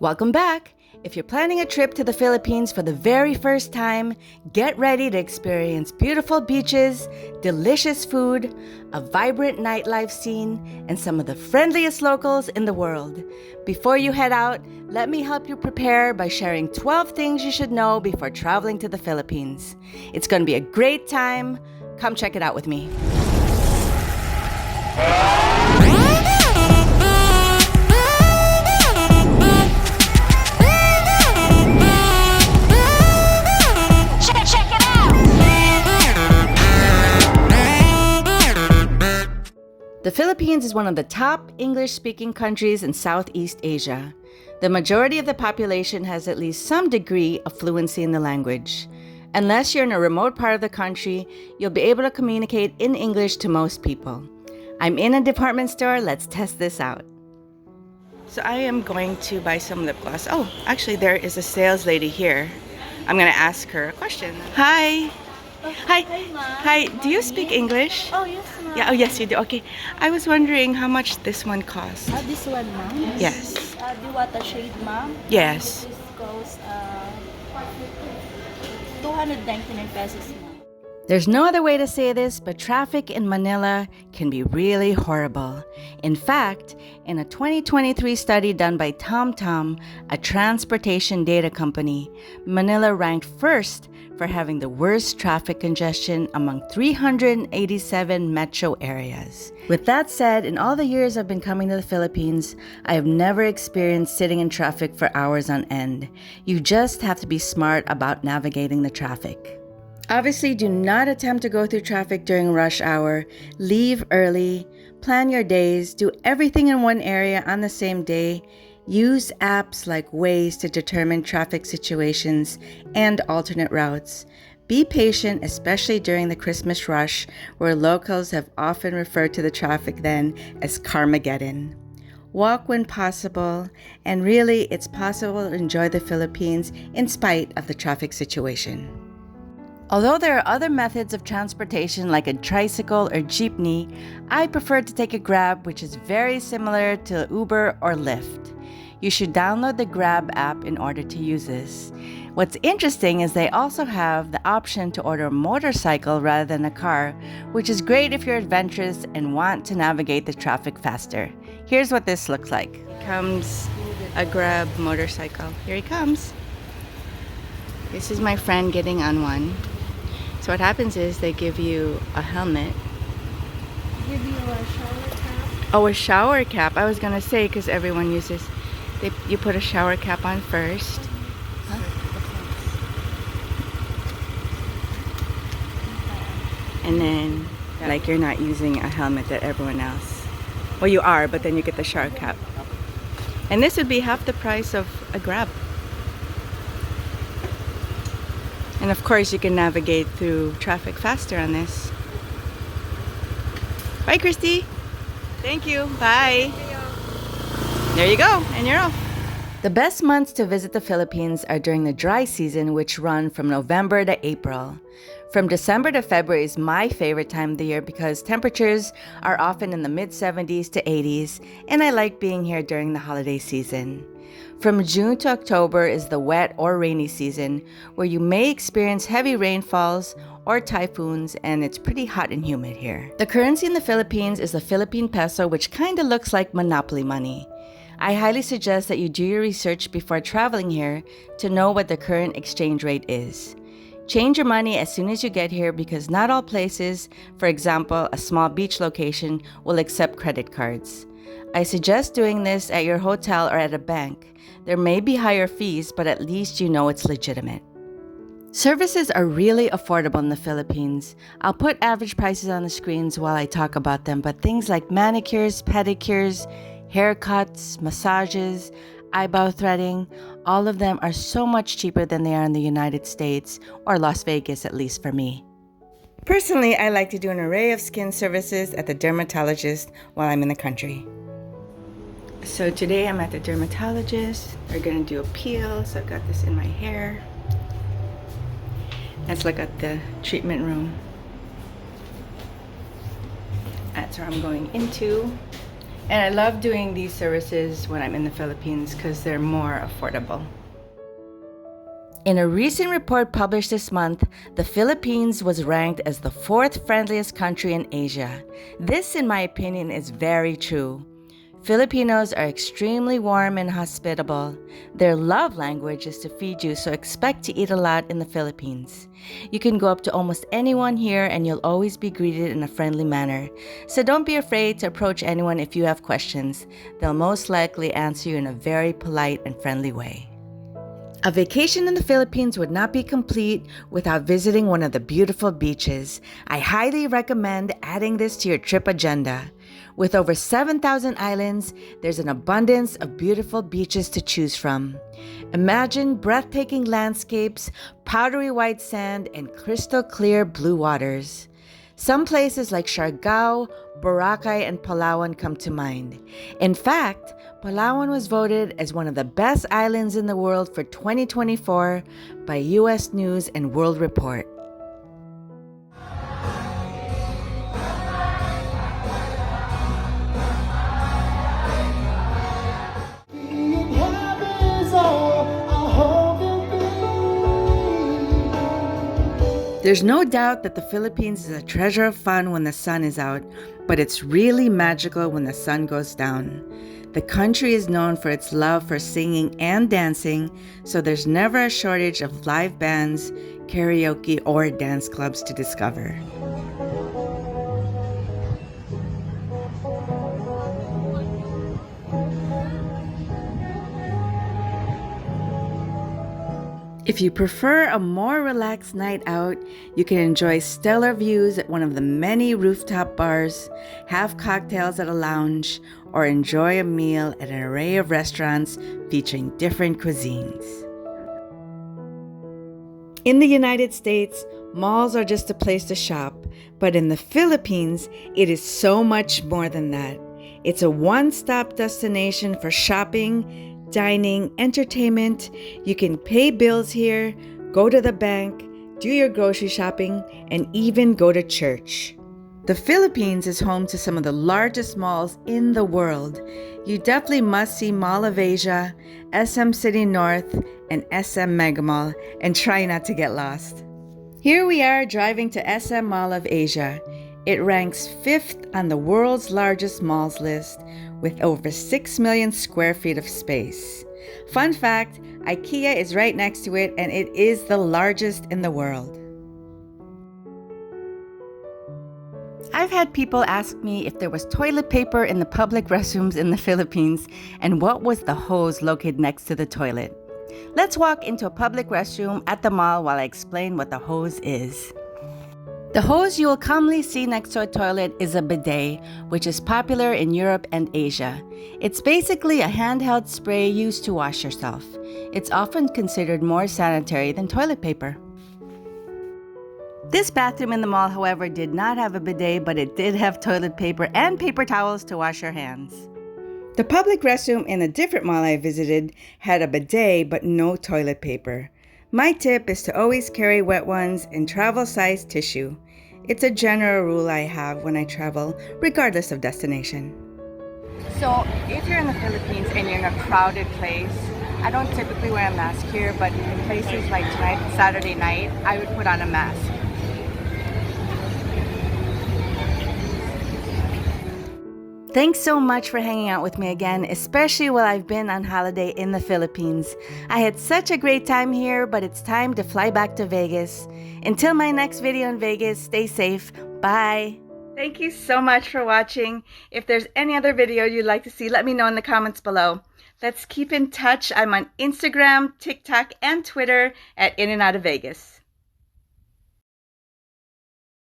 Welcome back! If you're planning a trip to the Philippines for the very first time, get ready to experience beautiful beaches, delicious food, a vibrant nightlife scene, and some of the friendliest locals in the world. Before you head out, let me help you prepare by sharing 12 things you should know before traveling to the Philippines. It's going to be a great time. Come check it out with me. The Philippines is one of the top English-speaking countries in Southeast Asia. The majority of the population has at least some degree of fluency in the language. Unless you're in a remote part of the country, you'll be able to communicate in English to most people. I'm in a department store. Let's test this out. So I am going to buy some lip gloss. Oh, actually there is a sales lady here. I'm going to ask her a question. Hi. Hi. Hi. Do you speak English? Oh, yes, ma'am. Yeah. Oh, yes, you do. Okay. I was wondering how much this one costs. This one, ma'am? Yes. Do you want a shade, ma'am? Yes. This goes 299 pesos, ma'am. There's no other way to say this, but traffic in Manila can be really horrible. In fact, in a 2023 study done by TomTom, a transportation data company, Manila ranked first for having the worst traffic congestion among 387 metro areas. With that said, in all the years I've been coming to the Philippines, I have never experienced sitting in traffic for hours on end. You just have to be smart about navigating the traffic. Obviously, do not attempt to go through traffic during rush hour. Leave early, plan your days, do everything in one area on the same day. Use apps like Waze to determine traffic situations and alternate routes. Be patient, especially during the Christmas rush, where locals have often referred to the traffic then as Carmageddon. Walk when possible, and really, it's possible to enjoy the Philippines in spite of the traffic situation. Although there are other methods of transportation like a tricycle or jeepney, I prefer to take a Grab, which is very similar to Uber or Lyft. You should download the Grab app in order to use this. What's interesting is they also have the option to order a motorcycle rather than a car, which is great if you're adventurous and want to navigate the traffic faster. Here's what this looks like. Here comes a Grab motorcycle. Here he comes. This is my friend getting on one. So what happens is they give you a helmet. Give you a shower cap. Oh, a shower cap. I was gonna say because everyone uses. You put a shower cap on first. Huh? And then, like, you're not using a helmet that everyone else. Well, you are, but then you get the shower cap. And this would be half the price of a Grab. And of course, you can navigate through traffic faster on this. Bye, Christy. Thank you. Bye. There you go, and you're off. The best months to visit the Philippines are during the dry season, which run from November to April. From December to February is my favorite time of the year because temperatures are often in the mid-70s to 80s, and I like being here during the holiday season. From June to October is the wet or rainy season, where you may experience heavy rainfalls or typhoons, and it's pretty hot and humid here. The currency in the Philippines is the Philippine peso, which kind of looks like monopoly money. I highly suggest that you do your research before traveling here to know what the current exchange rate is. Change your money as soon as you get here because not all places, for example, a small beach location, will accept credit cards. I suggest doing this at your hotel or at a bank. There may be higher fees, but at least you know it's legitimate. Services are really affordable in the Philippines. I'll put average prices on the screens while I talk about them, but things like manicures, pedicures, haircuts, massages, eyebrow threading, all of them are so much cheaper than they are in the United States, or Las Vegas, at least for me. Personally, I like to do an array of skin services at the dermatologist while I'm in the country. So today I'm at the dermatologist. We're gonna do a peel, so I've got this in my hair. Let's look at the treatment room. That's where I'm going into. And I love doing these services when I'm in the Philippines because they're more affordable. In a recent report published this month, the Philippines was ranked as the 4th friendliest country in Asia. This, in my opinion, is very true. Filipinos are extremely warm and hospitable. Their love language is to feed you, so expect to eat a lot in the Philippines. You can go up to almost anyone here and you'll always be greeted in a friendly manner. So don't be afraid to approach anyone if you have questions. They'll most likely answer you in a very polite and friendly way. A vacation in the Philippines would not be complete without visiting one of the beautiful beaches. I highly recommend adding this to your trip agenda. With over 7,000 islands, there's an abundance of beautiful beaches to choose from. Imagine breathtaking landscapes, powdery white sand, and crystal clear blue waters. Some places like Siargao, Boracay, and Palawan come to mind. In fact, Palawan was voted as one of the best islands in the world for 2024 by U.S. News and World Report. There's no doubt that the Philippines is a treasure of fun when the sun is out, but it's really magical when the sun goes down. The country is known for its love for singing and dancing, so there's never a shortage of live bands, karaoke, or dance clubs to discover. If you prefer a more relaxed night out, you can enjoy stellar views at one of the many rooftop bars, have cocktails at a lounge, or enjoy a meal at an array of restaurants featuring different cuisines. In the United States, malls are just a place to shop, but in the Philippines, it is so much more than that. It's a one-stop destination for shopping, dining, entertainment. You can pay bills here, go to the bank, do your grocery shopping, and even go to church. The Philippines is home to some of the largest malls in the world. You definitely must see Mall of Asia, SM City North, and SM Mega Mall, and try not to get lost. Here we are driving to SM Mall of Asia. It ranks 5th on the world's largest malls list, with over 6 million square feet of space. Fun fact, IKEA is right next to it, and it is the largest in the world. I've had people ask me if there was toilet paper in the public restrooms in the Philippines and what was the hose located next to the toilet. Let's walk into a public restroom at the mall while I explain what the hose is. The hose you will commonly see next to a toilet is a bidet, which is popular in Europe and Asia. It's basically a handheld spray used to wash yourself. It's often considered more sanitary than toilet paper. This bathroom in the mall, however, did not have a bidet, but it did have toilet paper and paper towels to wash your hands. The public restroom in a different mall I visited had a bidet but no toilet paper. My tip is to always carry wet ones and travel-size tissue. It's a general rule I have when I travel, regardless of destination. So, if you're in the Philippines and you're in a crowded place, I don't typically wear a mask here, but in places like tonight, Saturday night, I would put on a mask. Thanks so much for hanging out with me again, especially while I've been on holiday in the Philippines. I had such a great time here, but it's time to fly back to Vegas. Until my next video in Vegas, stay safe. Bye. Thank you so much for watching. If there's any other video you'd like to see, let me know in the comments below. Let's keep in touch. I'm on Instagram, TikTok, and Twitter at inandoutofvegas.